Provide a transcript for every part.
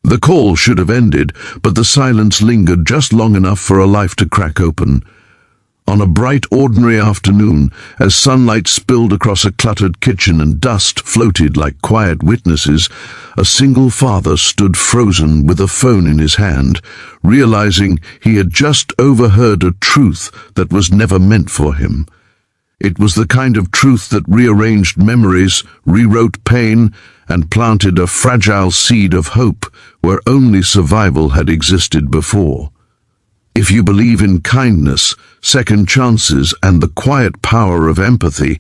The call should have ended, but the silence lingered just long enough for a life to crack open. On a bright, ordinary afternoon, as sunlight spilled across a cluttered kitchen and dust floated like quiet witnesses, a single father stood frozen with a phone in his hand, realizing he had just overheard a truth that was never meant for him. It was the kind of truth that rearranged memories, rewrote pain, and planted a fragile seed of hope where only survival had existed before. If you believe in kindness, second chances, and the quiet power of empathy,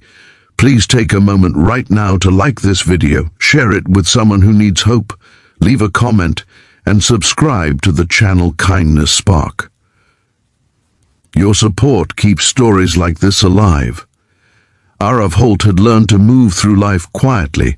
please take a moment right now to like this video, share it with someone who needs hope, leave a comment, and subscribe to the channel Kindness Spark. Your support keeps stories like this alive. Arav Holt had learned to move through life quietly.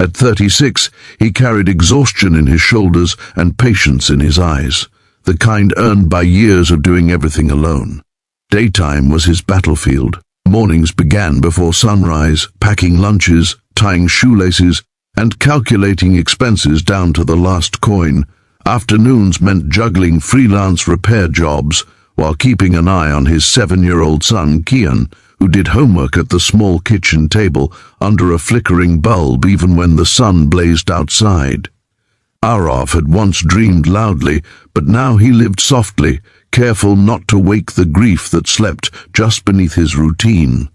At 36, he carried exhaustion in his shoulders and patience in his eyes, the kind earned by years of doing everything alone. Daytime was his battlefield. Mornings began before sunrise, packing lunches, tying shoelaces, and calculating expenses down to the last coin. Afternoons meant juggling freelance repair jobs while keeping an eye on his 7-year-old son, Kian, who did homework at the small kitchen table under a flickering bulb even when the sun blazed outside. Arav had once dreamed loudly, but now he lived softly, careful not to wake the grief that slept just beneath his routine.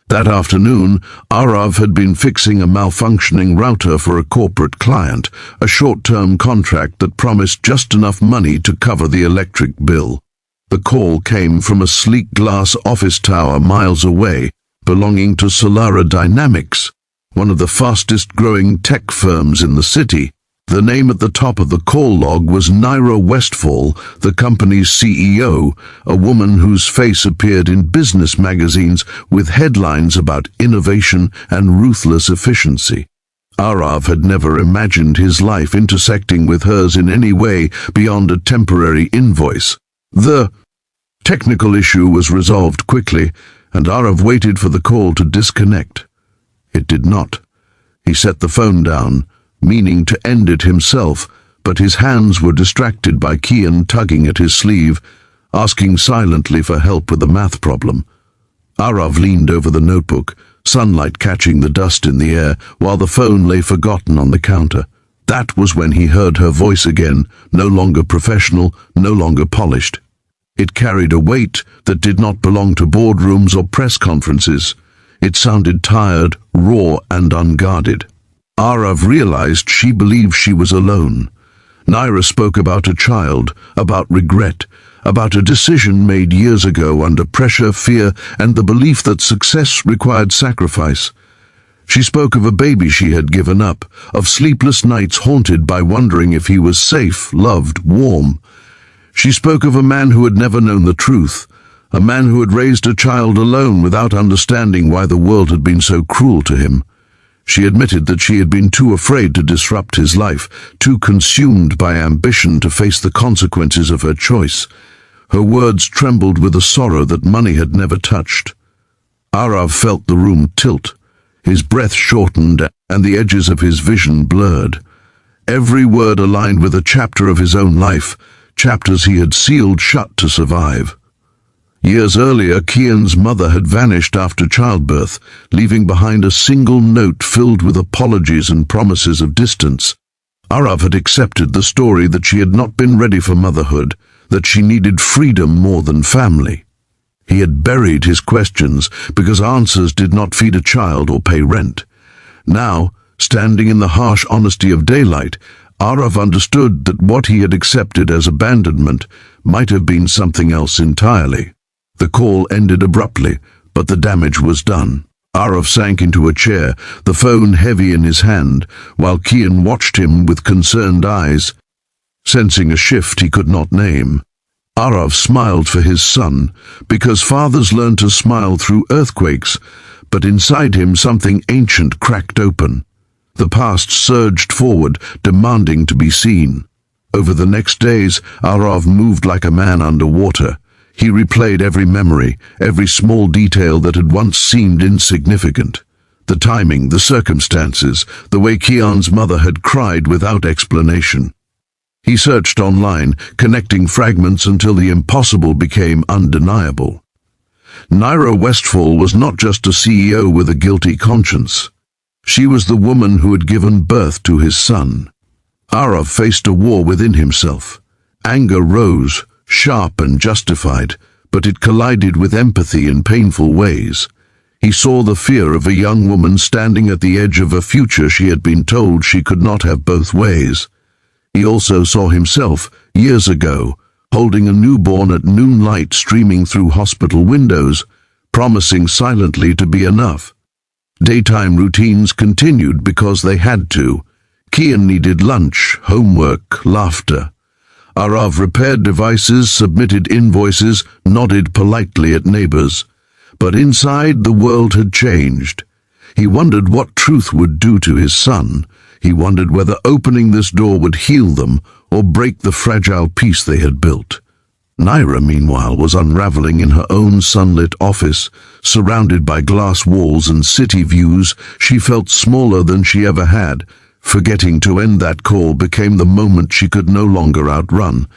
That afternoon, Arav had been fixing a malfunctioning router for a corporate client, a short-term contract that promised just enough money to cover the electric bill. The call came from a sleek glass office tower miles away, belonging to Solara Dynamics, one of the fastest-growing tech firms in the city. The name at the top of the call log was Naira Westfall, the company's CEO, a woman whose face appeared in business magazines with headlines about innovation and ruthless efficiency. Arav had never imagined his life intersecting with hers in any way beyond a temporary invoice. The technical issue was resolved quickly, and Arav waited for the call to disconnect. It did not. He set the phone down, meaning to end it himself, but his hands were distracted by Kian tugging at his sleeve, asking silently for help with a math problem. Arav leaned over the notebook, sunlight catching the dust in the air, while the phone lay forgotten on the counter. That was when he heard her voice again, no longer professional, no longer polished. It carried a weight that did not belong to boardrooms or press conferences. It sounded tired, raw, and unguarded. Arav realized she believed she was alone. Naira spoke about a child, about regret, about a decision made years ago under pressure, fear, and the belief that success required sacrifice. She spoke of a baby she had given up, of sleepless nights haunted by wondering if he was safe, loved, warm. She spoke of a man who had never known the truth, a man who had raised a child alone without understanding why the world had been so cruel to him. She admitted that she had been too afraid to disrupt his life, too consumed by ambition to face the consequences of her choice. Her words trembled with a sorrow that money had never touched. Arav felt the room tilt. His breath shortened and the edges of his vision blurred. Every word aligned with a chapter of his own life, chapters he had sealed shut to survive. Years earlier, Kian's mother had vanished after childbirth, leaving behind a single note filled with apologies and promises of distance. Arav had accepted the story that she had not been ready for motherhood, that she needed freedom more than family. He had buried his questions because answers did not feed a child or pay rent. Now, standing in the harsh honesty of daylight, Arav understood that what he had accepted as abandonment might have been something else entirely. The call ended abruptly, but the damage was done. Arav sank into a chair, the phone heavy in his hand, while Kian watched him with concerned eyes, sensing a shift he could not name. Arav smiled for his son, because fathers learn to smile through earthquakes, but inside him something ancient cracked open. The past surged forward, demanding to be seen. Over the next days, Arav moved like a man underwater. He replayed every memory, every small detail that had once seemed insignificant. The timing, the circumstances, the way Kian's mother had cried without explanation. He searched online, connecting fragments until the impossible became undeniable. Naira Westfall was not just a CEO with a guilty conscience. She was the woman who had given birth to his son. Arav faced a war within himself. Anger rose, sharp and justified, but it collided with empathy in painful ways. He saw the fear of a young woman standing at the edge of a future she had been told she could not have both ways. He also saw himself, years ago, holding a newborn at noon light streaming through hospital windows, promising silently to be enough. Daytime routines continued because they had to. Kian needed lunch, homework, laughter. Arav repaired devices, submitted invoices, nodded politely at neighbors. But inside, the world had changed. He wondered what truth would do to his son. He wondered whether opening this door would heal them or break the fragile peace they had built. Naira, meanwhile, was unraveling in her own sunlit office. Surrounded by glass walls and city views, she felt smaller than she ever had. Forgetting to end that call became the moment she could no longer outrun.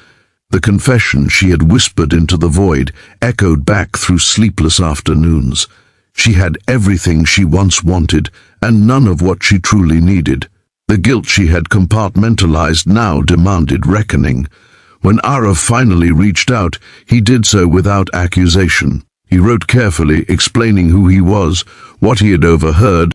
The confession she had whispered into the void echoed back through sleepless afternoons. She had everything she once wanted, and none of what she truly needed. The guilt she had compartmentalized now demanded reckoning. When Arav finally reached out, he did so without accusation. He wrote carefully, explaining who he was, what he had overheard,